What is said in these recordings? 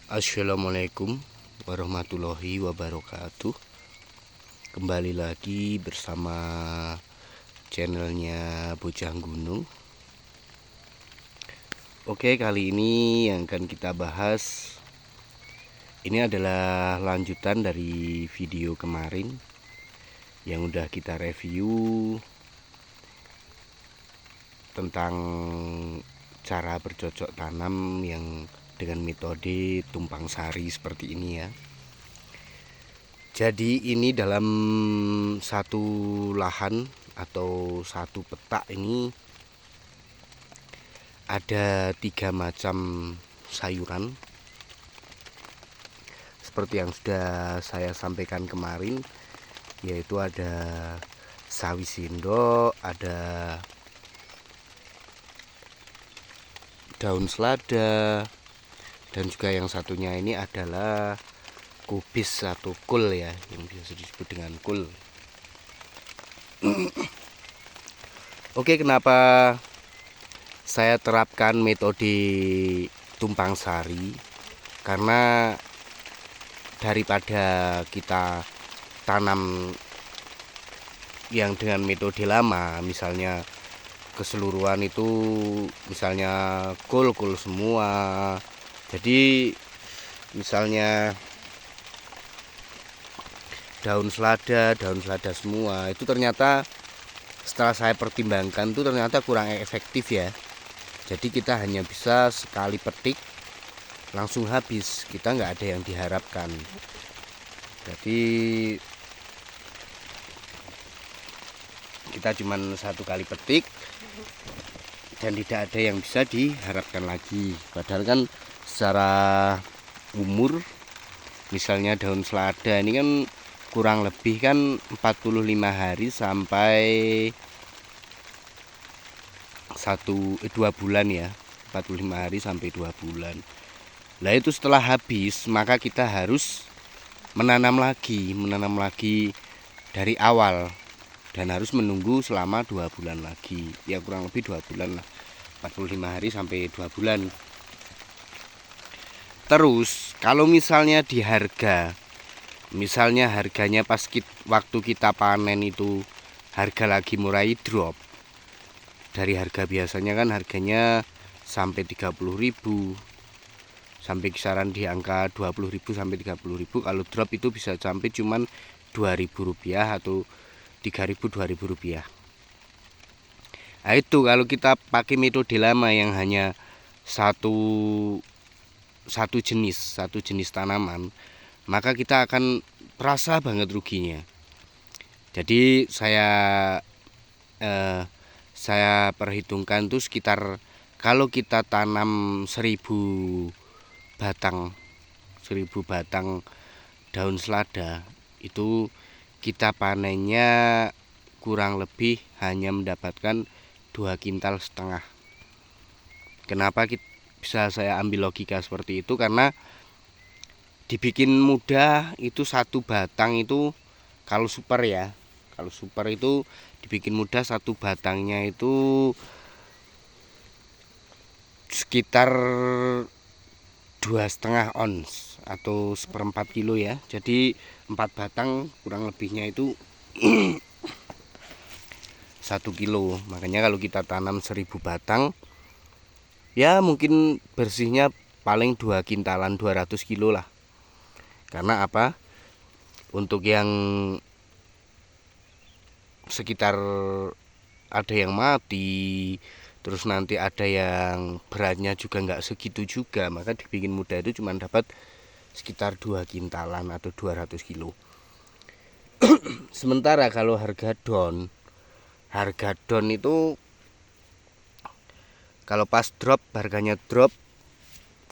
Assalamualaikum warahmatullahi wabarakatuh. Kembali lagi bersama channelnya Bocah Gunung. Oke, kali ini yang akan kita bahas ini adalah lanjutan dari video kemarin yang udah kita review tentang cara bercocok tanam yang dengan metode tumpang sari seperti ini ya. Jadi ini dalam satu lahan atau satu petak ini ada 3 macam sayuran seperti yang sudah saya sampaikan kemarin, yaitu ada sawi sindok, ada daun selada, dan juga yang satunya ini adalah kubis atau kul ya, yang biasa disebut dengan kul. Oke, kenapa saya terapkan metode tumpang sari? Karena daripada kita tanam yang dengan metode lama, misalnya keseluruhan itu misalnya kul semua, jadi misalnya daun selada semua, itu ternyata setelah saya pertimbangkan itu ternyata kurang efektif ya. Jadi kita hanya bisa sekali petik langsung habis, kita nggak ada yang diharapkan. Jadi kita cuma satu kali petik dan tidak ada yang bisa diharapkan lagi. Padahal kan secara umur, misalnya daun selada ini kan kurang lebih kan 45 hari sampai 2 bulan ya. 45 hari sampai 2 bulan. Nah itu setelah habis maka kita harus menanam lagi dari awal, dan harus menunggu selama 2 bulan lagi, ya kurang lebih 2 bulan lah, 45 hari sampai 2 bulan. Terus kalau misalnya di harga, misalnya harganya pas waktu kita panen itu harga lagi mulai drop dari harga biasanya, kan harganya sampai 30.000, sampai kisaran di angka 20.000 sampai 30.000. Kalau drop itu bisa sampai cuman Rp2.000 atau Rp3.000, Rp2.000. Nah itu kalau kita pakai metode lama yang hanya satu jenis tanaman, maka kita akan terasa banget ruginya. Jadi saya perhitungkan tuh sekitar, kalau kita tanam 1000 batang daun selada, itu kita panennya kurang lebih hanya mendapatkan 2,5 kintal. Kenapa bisa saya ambil logika seperti itu? Karena dibikin mudah itu satu batang itu, kalau super ya, kalau super itu dibikin mudah satu batangnya itu sekitar 2,5 ons atau 1/4 kilo ya. Jadi 4 batang kurang lebihnya itu 1 kilo. Makanya kalau kita tanam 1000 batang ya mungkin bersihnya paling 2 kintalan, 200 kilo lah. Karena apa? Untuk yang sekitar ada yang mati, terus nanti ada yang beratnya juga nggak segitu juga, maka dibikin mudah itu cuma dapat sekitar 2 kintalan atau 200 kilo. Sementara kalau harga don itu kalau pas drop, harganya drop,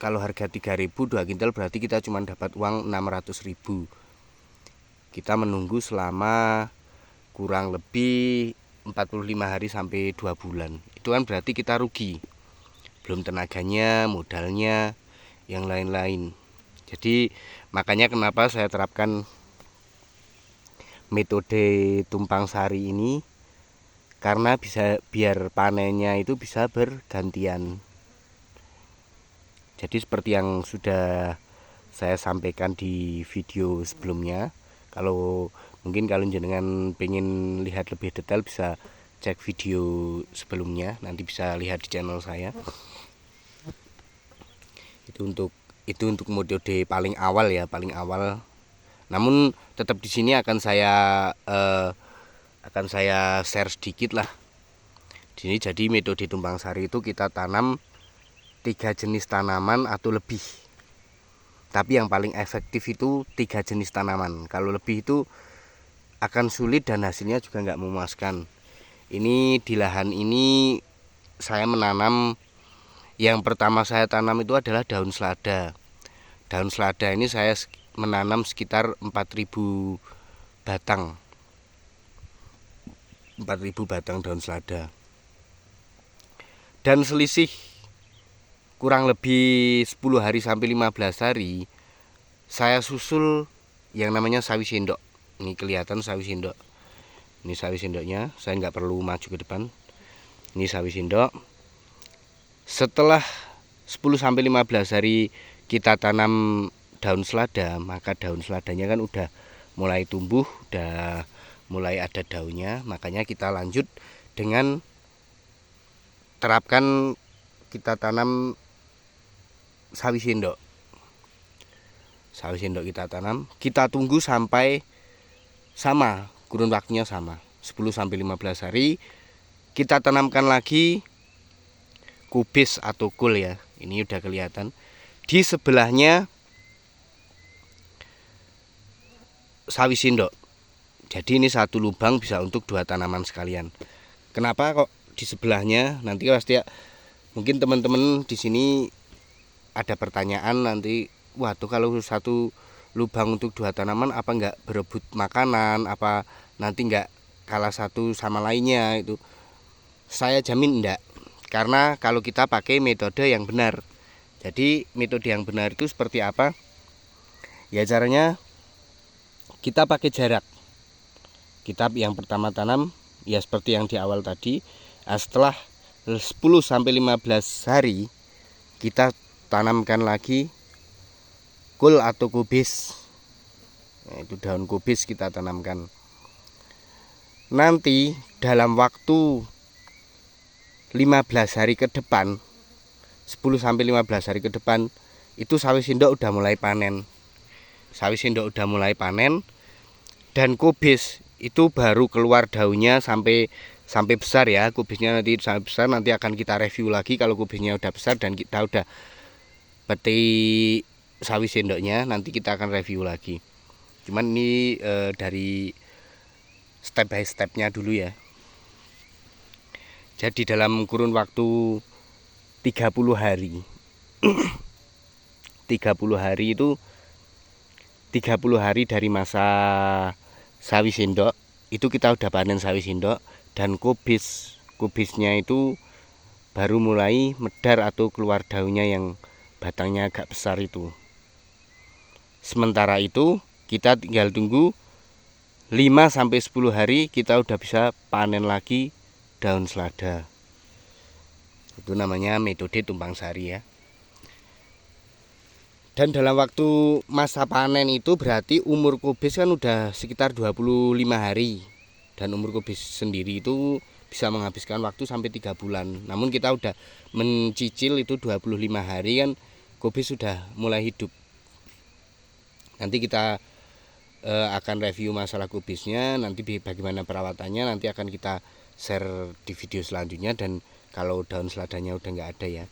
kalau harga 3.000 2 kintal berarti kita cuma dapat uang 600.000. Kita menunggu selama kurang lebih 45 hari sampai 2 bulan. Itu kan berarti kita rugi, belum tenaganya, modalnya, yang lain-lain. Jadi makanya kenapa saya terapkan metode tumpang sari ini, karena biar panennya itu bisa bergantian. Jadi seperti yang sudah saya sampaikan di video sebelumnya. Kalau mungkin kalian jenengan pengen lihat lebih detail bisa cek video sebelumnya, nanti bisa lihat di channel saya. Itu untuk metode paling awal ya, paling awal. Namun tetap di sini akan saya share sedikit lah. Di sini jadi metode tumpang sari itu kita tanam 3 jenis tanaman atau lebih. Tapi yang paling efektif itu 3 jenis tanaman. Kalau lebih itu akan sulit dan hasilnya juga nggak memuaskan. Ini di lahan ini saya menanam, yang pertama saya tanam itu adalah daun selada. Daun selada ini saya menanam sekitar 4.000 batang. 4.000 batang daun selada. Dan selisih kurang lebih 10 hari sampai 15 hari saya susul yang namanya sawi sendok. Ini kelihatan sawi sendok. Ini sawi sendoknya, saya nggak perlu maju ke depan. Ini sawi sendok. Setelah 10 sampai 15 hari kita tanam daun selada, maka daun seladanya kan udah mulai tumbuh, udah mulai ada daunnya. Makanya kita lanjut dengan terapkan, kita tanam sawi sendok. Sawi sendok kita tanam, kita tunggu sampai sama, kurun waktunya sama, 10 sampai 15 hari. Kita tanamkan lagi kubis atau kul ya. Ini udah kelihatan. Di sebelahnya sawi sendok. Jadi ini satu lubang bisa untuk 2 tanaman sekalian. Kenapa kok di sebelahnya? Nanti pasti ya, mungkin teman-teman di sini ada pertanyaan nanti, waduh kalau satu lubang untuk 2 tanaman apa enggak berebut makanan, apa nanti enggak kalah satu sama lainnya? Itu saya jamin enggak, karena kalau kita pakai metode yang benar. Jadi metode yang benar itu seperti apa ya? Caranya kita pakai jarak. Kita yang pertama tanam ya seperti yang di awal tadi. Setelah 10 sampai 15 hari kita tanamkan lagi kul atau kubis. Nah, itu daun kubis kita tanamkan. Nanti dalam waktu 15 hari ke depan, 10 sampai 15 hari ke depan, itu sawi sendok udah mulai panen. Sawi sendok udah mulai panen dan kubis itu baru keluar daunnya sampai besar ya. Kubisnya nanti sampai besar, nanti akan kita review lagi kalau kubisnya udah besar dan kita udah peti sawi sendoknya, nanti kita akan review lagi. Cuman ini dari step by stepnya dulu ya. Jadi dalam kurun waktu 30 hari 30 hari itu 30 hari dari masa sawi sendok itu kita udah panen sawi sendok, dan kubisnya itu baru mulai medar atau keluar daunnya yang batangnya agak besar itu. Sementara itu kita tinggal tunggu 5 sampai 10 hari kita udah bisa panen lagi daun selada. Itu namanya metode tumpang sari ya. Dan dalam waktu masa panen itu berarti umur kubis kan udah sekitar 25 hari. Dan umur kubis sendiri itu bisa menghabiskan waktu sampai 3 bulan. Namun kita udah mencicil itu 25 hari kan kubis sudah mulai hidup. Nanti kita akan review masalah kubisnya, nanti bagaimana perawatannya nanti akan kita share di video selanjutnya. Dan kalau daun seladanya udah nggak ada ya.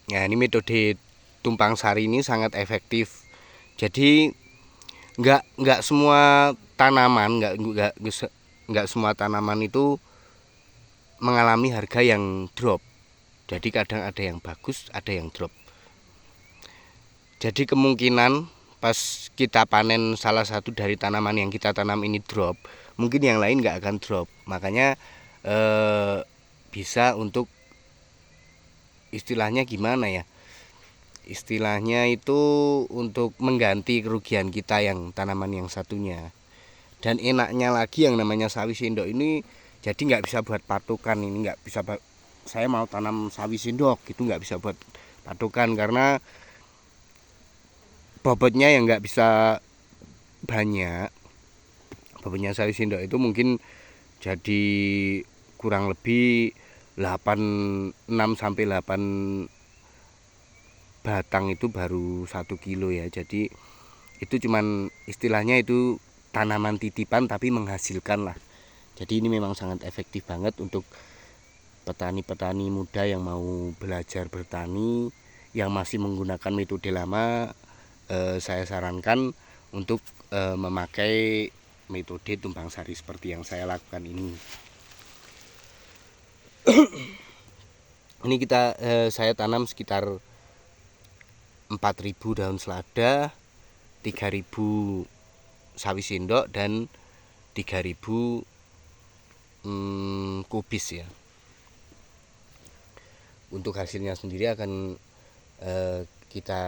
Nah, ini metode tumpang sari ini sangat efektif. Jadi nggak semua tanaman, nggak semua tanaman itu mengalami harga yang drop. Jadi kadang ada yang bagus, ada yang drop. Jadi kemungkinan pas kita panen salah satu dari tanaman yang kita tanam ini drop, mungkin yang lain nggak akan drop. Makanya bisa untuk istilahnya gimana ya, istilahnya itu untuk mengganti kerugian kita yang tanaman yang satunya. Dan enaknya lagi yang namanya sawi sendok ini, jadi nggak bisa buat patokan. Ini nggak bisa saya mau tanam sawi sendok gitu, nggak bisa buat patokan, karena bobotnya yang nggak bisa banyak. Bobotnya sawi sendok itu mungkin jadi kurang lebih 6 sampai 8 batang itu baru 1 kilo ya. Jadi itu cuman istilahnya itu tanaman titipan tapi menghasilkan lah. Jadi ini memang sangat efektif banget untuk petani-petani muda yang mau belajar bertani, yang masih menggunakan metode lama. Saya sarankan untuk memakai metode tumpang sari seperti yang saya lakukan ini. Ini saya tanam sekitar 4.000 daun selada, 3.000 sawi sendok, dan 3.000 kubis ya. Untuk hasilnya sendiri akan kita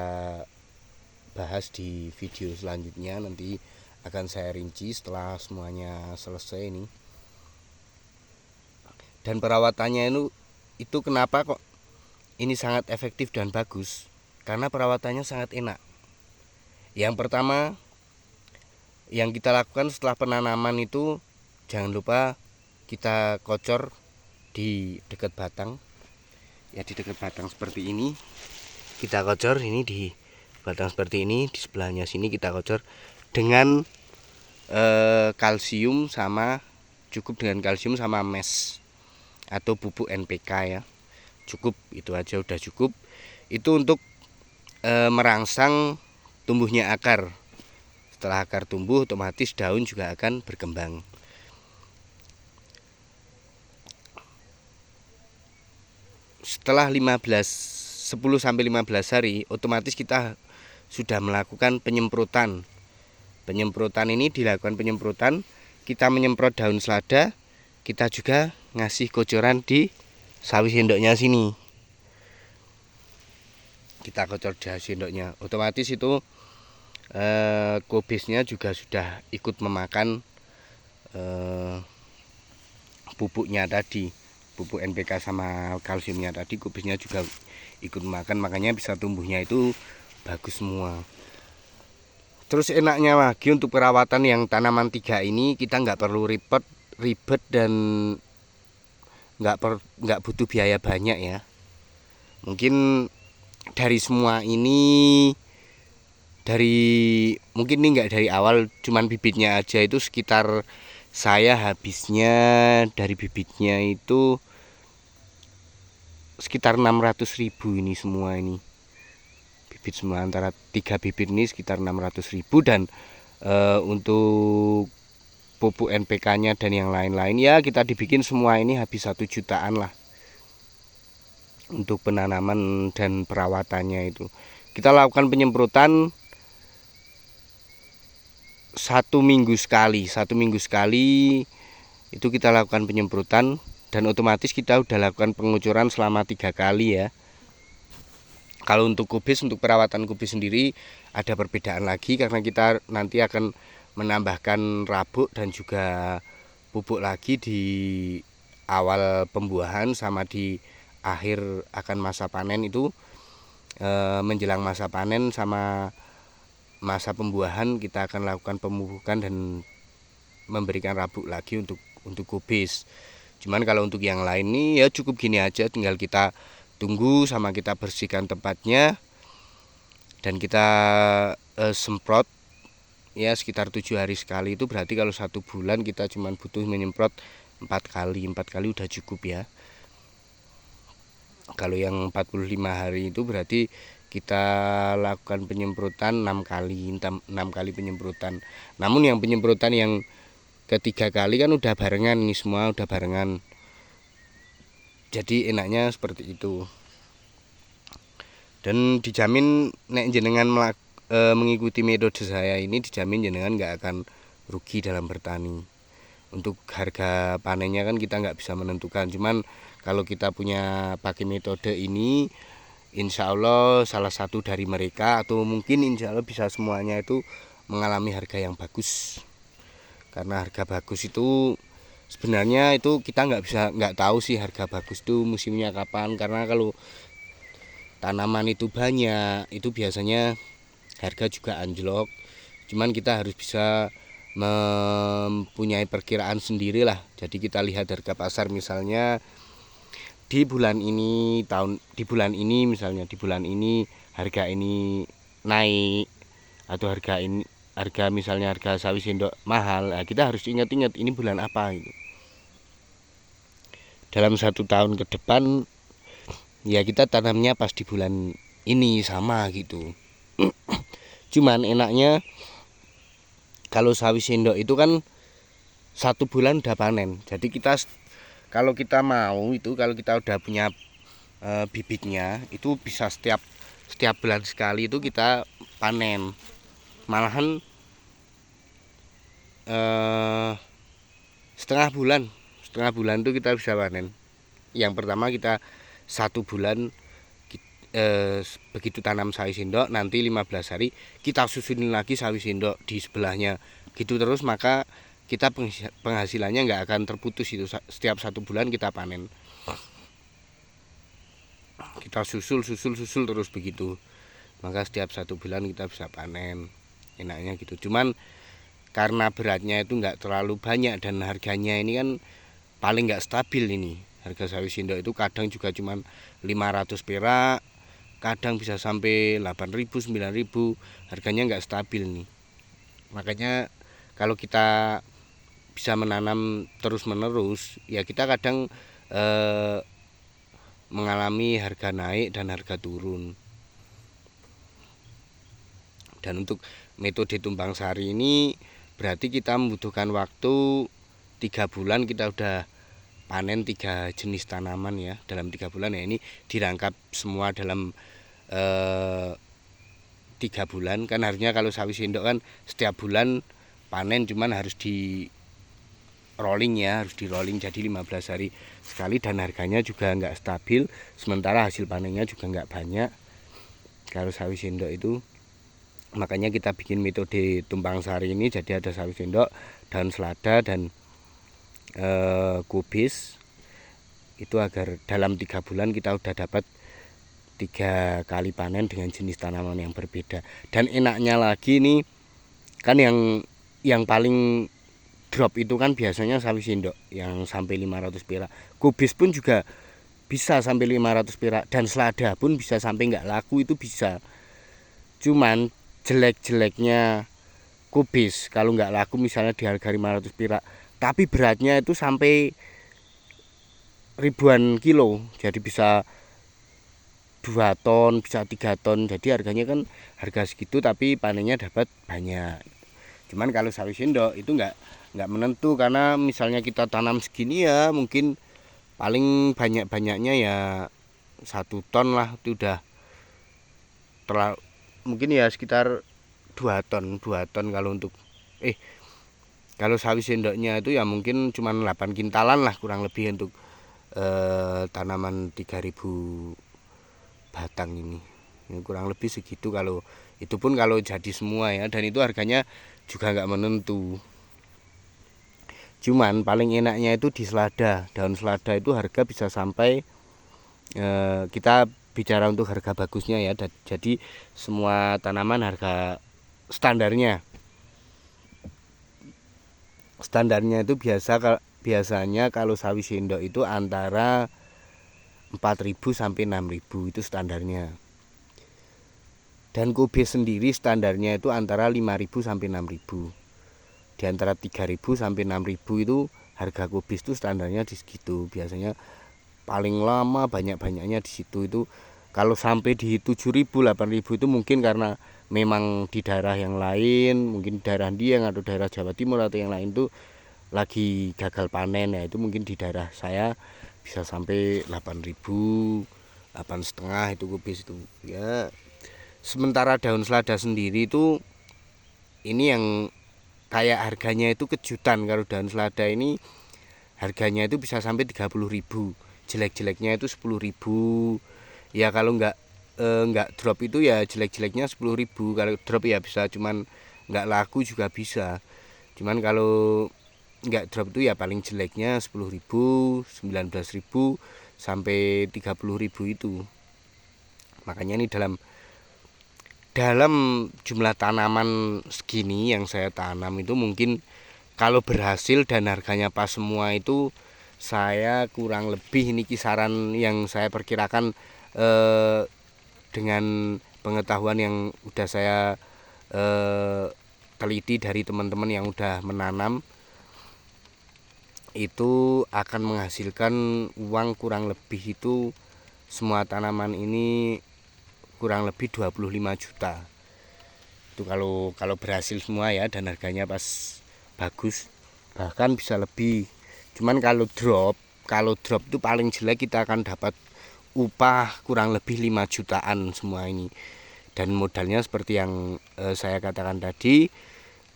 bahas di video selanjutnya. Nanti akan saya rinci setelah semuanya selesai ini. Dan perawatannya itu kenapa kok ini sangat efektif dan bagus? Karena perawatannya sangat enak. Yang pertama yang kita lakukan setelah penanaman itu, jangan lupa kita kocor di dekat batang. Ya, di dekat batang seperti ini kita kocor, ini di batang seperti ini, di sebelahnya sini kita kocor dengan kalsium sama, cukup dengan kalsium sama mes atau pupuk NPK ya. Cukup, itu aja udah cukup. Itu untuk merangsang tumbuhnya akar. Setelah akar tumbuh, otomatis daun juga akan berkembang. Setelah 10 sampai 15 hari otomatis kita sudah melakukan penyemprotan. Penyemprotan ini dilakukan penyemprotan, kita menyemprot daun selada, kita juga ngasih kocoran di sawi sendoknya sini. Kita kocor di sawi sendoknya, otomatis itu kubisnya juga sudah ikut memakan pupuknya tadi. Pupuk NPK sama kalsiumnya tadi, kubisnya juga ikut makan, makanya bisa tumbuhnya itu bagus semua. Terus enaknya lagi untuk perawatan yang tanaman 3 ini, kita nggak perlu ribet dan nggak butuh biaya banyak ya. Mungkin dari semua ini, mungkin ini nggak dari awal, cuman bibitnya aja itu sekitar saya habisnya dari bibitnya itu sekitar 600.000 ini semua, ini bibit semua, antara 3 bibit ini sekitar 600.000. Dan untuk pupuk NPK-nya dan yang lain-lain ya kita dibikin semua ini habis 1 jutaan lah untuk penanaman dan perawatannya. Itu kita lakukan penyemprotan 1 minggu sekali itu kita lakukan penyemprotan, dan otomatis kita udah lakukan pengucuran selama 3 kali ya. Kalau untuk kubis, untuk perawatan kubis sendiri ada perbedaan lagi, karena kita nanti akan menambahkan rabuk dan juga pupuk lagi di awal pembuahan sama di akhir akan masa panen itu. Menjelang masa panen sama masa pembuahan kita akan lakukan pemupukan dan memberikan rabuk lagi untuk kubis. Cuman kalau untuk yang lain nih ya cukup gini aja, tinggal kita tunggu sama kita bersihkan tempatnya dan kita semprot ya sekitar 7 hari sekali. Itu berarti kalau 1 bulan kita cuma butuh menyemprot 4 kali udah cukup ya. Kalau yang 45 hari itu berarti kita lakukan penyemprotan 6 kali penyemprotan. Namun yang penyemprotan yang ketiga kali kan udah barengan, ini semua udah barengan, jadi enaknya seperti itu. Dan dijamin nek jenengan mengikuti metode saya ini, dijamin jenengan nggak akan rugi dalam bertani. Untuk harga panennya kan kita nggak bisa menentukan, cuman kalau kita punya pakai metode ini, insya Allah salah satu dari mereka, atau mungkin insya Allah bisa semuanya itu mengalami harga yang bagus. Karena harga bagus itu sebenarnya itu kita nggak tahu sih harga bagus itu musimnya kapan. Karena kalau tanaman itu banyak, itu biasanya harga juga anjlok. Cuman kita harus bisa mempunyai perkiraan sendiri lah. Jadi kita lihat harga pasar, misalnya di bulan ini misalnya di bulan ini harga ini naik, atau harga misalnya harga sawi sendok mahal. Nah, kita harus ingat-ingat ini bulan apa gitu. Dalam 1 tahun ke depan ya kita tanamnya pas di bulan ini sama gitu. Cuman enaknya kalau sawi sendok itu kan 1 bulan udah panen. Jadi kalau kita udah punya bibitnya, itu bisa setiap bulan sekali itu kita panen. Malahan setengah bulan itu kita bisa panen. Yang pertama kita 1 bulan begitu tanam sawi sendok, nanti 15 hari kita susunin lagi sawi sendok di sebelahnya gitu terus, maka kita penghasilannya nggak akan terputus. Itu setiap 1 bulan kita panen, kita susul terus begitu, maka setiap 1 bulan kita bisa panen. Enaknya gitu. Cuman karena beratnya itu nggak terlalu banyak dan harganya ini kan paling nggak stabil. Ini harga sawi sendok itu kadang juga cuman 500 perak, kadang bisa sampai 8.000, 9.000. Harganya nggak stabil nih. Makanya kalau kita bisa menanam terus menerus, ya kita kadang mengalami harga naik dan harga turun. Dan untuk metode tumpang sari ini berarti kita membutuhkan waktu 3 bulan kita udah panen 3 jenis tanaman ya. Dalam 3 bulan ya, ini dirangkap semua dalam 3 bulan. Kan harusnya kalau sawi sendok kan setiap bulan panen, cuman harus di rolling ya, harus di rolling jadi 15 hari sekali, dan harganya juga nggak stabil, sementara hasil panennya juga nggak banyak kalau sawi sendok itu. Makanya kita bikin metode tumpang sari ini. Jadi ada sawi sendok, daun selada, dan kubis, itu agar dalam 3 bulan kita udah dapat 3 kali panen dengan jenis tanaman yang berbeda. Dan enaknya lagi nih kan yang paling drop itu kan biasanya sawi sendok yang sampai 500 perak. Kubis pun juga bisa sampai 500 perak, dan selada pun bisa sampai nggak laku, itu bisa. Cuman jelek-jeleknya kubis kalau nggak laku misalnya di harga 500 perak, tapi beratnya itu sampai ribuan kilo, jadi bisa 2 ton, bisa 3 ton. Jadi harganya kan harga segitu tapi panennya dapat banyak. Cuman kalau sawi sendok itu nggak menentu, karena misalnya kita tanam segini ya mungkin paling banyak-banyaknya ya 1 ton lah, itu udah mungkin ya sekitar 2 ton kalau untuk kalau sawi sendoknya itu ya mungkin cuma 8 kintalan lah kurang lebih untuk tanaman 3.000 batang ini. Kurang lebih segitu, kalau itu pun kalau jadi semua ya, dan itu harganya juga nggak menentu. Cuman paling enaknya itu di selada. Daun selada itu harga bisa sampai kita bicara untuk harga bagusnya ya, jadi semua tanaman harga standarnya itu biasanya kalau sawi sendok itu antara 4.000 sampai 6.000, itu standarnya. Dan kubis sendiri standarnya itu antara 5.000 sampai 6.000. Di antara 3.000 sampai 6.000 itu harga kubis itu standarnya di segitu. Biasanya paling lama banyak-banyaknya di situ. Itu kalau sampai di 7.000, 8.000 itu mungkin karena memang di daerah yang lain, mungkin daerah Dieng atau daerah Jawa Timur atau yang lain itu lagi gagal panen ya. Itu mungkin di daerah saya bisa sampai 8.000, 8,5 itu kubis itu ya. Sementara daun selada sendiri itu ini yang kayak harganya itu kejutan. Kalau daun selada ini harganya itu bisa sampai 30.000, jelek-jeleknya itu 10.000 ya. Kalau nggak drop itu ya jelek-jeleknya 10.000. Kalau drop ya bisa, cuman nggak laku juga bisa. Cuman kalau nggak drop itu ya paling jeleknya 10.000, 19.000 sampai 30.000 itu. Makanya ini dalam jumlah tanaman segini yang saya tanam itu mungkin kalau berhasil dan harganya pas semua itu saya kurang lebih ini kisaran yang saya perkirakan dengan pengetahuan yang udah saya teliti dari teman-teman yang udah menanam, itu akan menghasilkan uang kurang lebih itu semua tanaman ini kurang lebih 25 juta. Itu kalau berhasil semua ya dan harganya pas bagus, bahkan bisa lebih. Cuman kalau drop itu paling jelek kita akan dapat upah kurang lebih 5 jutaan semua ini. Dan modalnya seperti yang saya katakan tadi,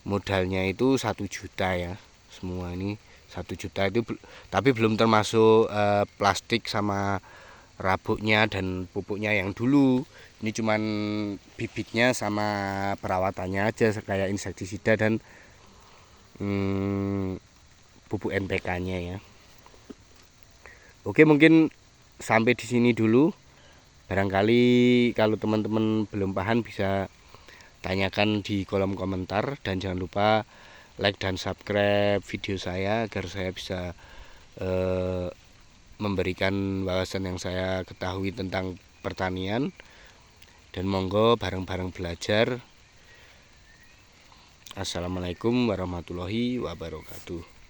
modalnya itu 1 juta ya. Semua ini 1 juta itu, tapi belum termasuk plastik sama rabuknya dan pupuknya yang dulu. Ini cuman bibitnya sama perawatannya aja kayak insektisida dan pupuk NPK-nya ya. Oke, mungkin sampai di sini dulu. Barangkali kalau teman-teman belum paham bisa tanyakan di kolom komentar, dan jangan lupa like dan subscribe video saya agar saya bisa memberikan wawasan yang saya ketahui tentang pertanian, dan monggo bareng-bareng belajar. Assalamualaikum warahmatullahi wabarakatuh.